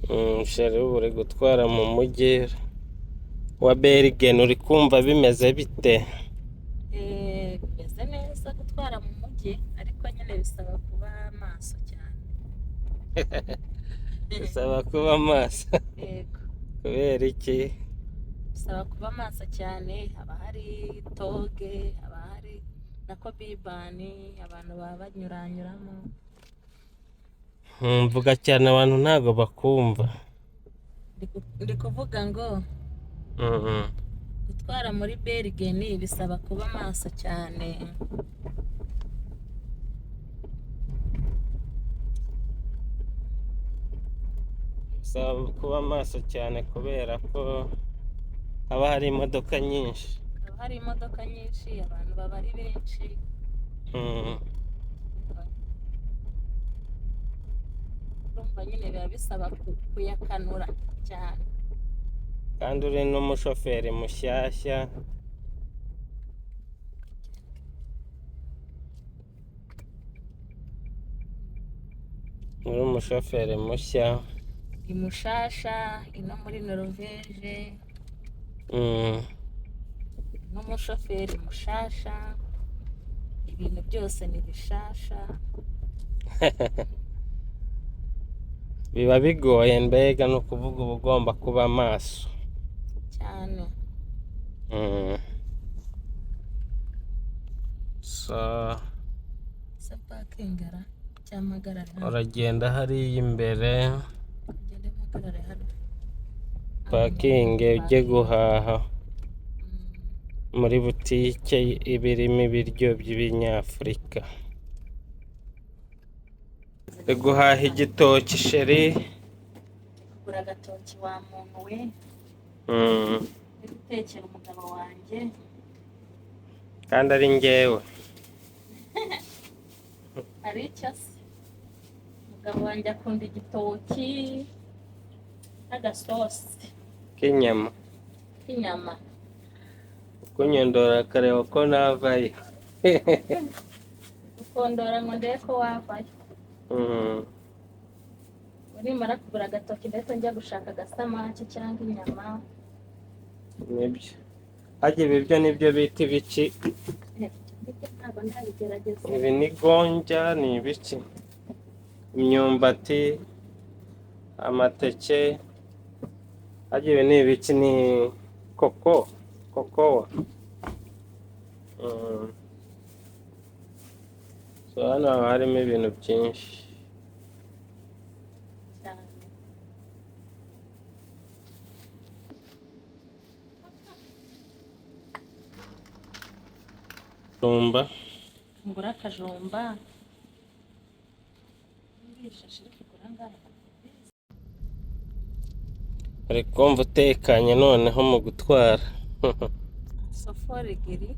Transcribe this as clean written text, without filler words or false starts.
Sheri uri gutwara mu mujyi wa Bergen, uri kumva bimeze bite? Bimeze neza gutwara mu mujyi, ariko nyine bisaba kuba maso cyane. Bisaba kuba maso. Yego, Kubera iki? bisaba kuba maso cyane, haba hari toge, haba hari na bibani, abantu baba banyuranyuramo. Mvuga cyane abantu ntago bakumva. Ndi kuvuga ngo gutwara muri Bergen bisaba kuba maso cyane. Bisaba kuba maso cyane kubera ko haba hari imodoka nyinshi. Haba hari imodoka nyinshi, abantu baba ari benshi. Urumva nyine biba bisaba kuyakanura cyane. Kandi uri n'umushoferi mushyashya. Uri umushoferi mushya. Imushasha ino muri Norvege. N'umushoferi mushasha, ibintu byose ni bishasha. Biba bigoye mbega no kuvuga uba ugomba kuba maso cyane. Se pakingara cyamagarara. Uragenda hariya imbere Ugende mpagarare hano. pakinge ujye guhaha muri butike ibirimo ibiryo by'ibinyafurika. Guhaha igitoki sheri. Kugura agatoki wa muntu we. Ndi gutekera umugabo wanjye. Kandi ari njyewe. Ari icyo se? Umugabo wanjye akunda igitoki n'agasosi k'inyama. Kunyondora akareba ko navayo. Ukondora ngo ndebe ko wavayo. Nimara kugura agatoki ndetse njya gushaka agasamaki cyangwa inyama. Nibyo. Hagiye ibyo nibyo bita ibiki? Ntabwo ndabigerageza. Ibi ni gonja, ni ibiki? Imyumbati, amateke. Hagiye ni ibiki? Ni kokowa. So hano harimo ibintu byinshi. Ngura akajumba. Ari kumva utekanye noneho mu gutwara. Sofore giri.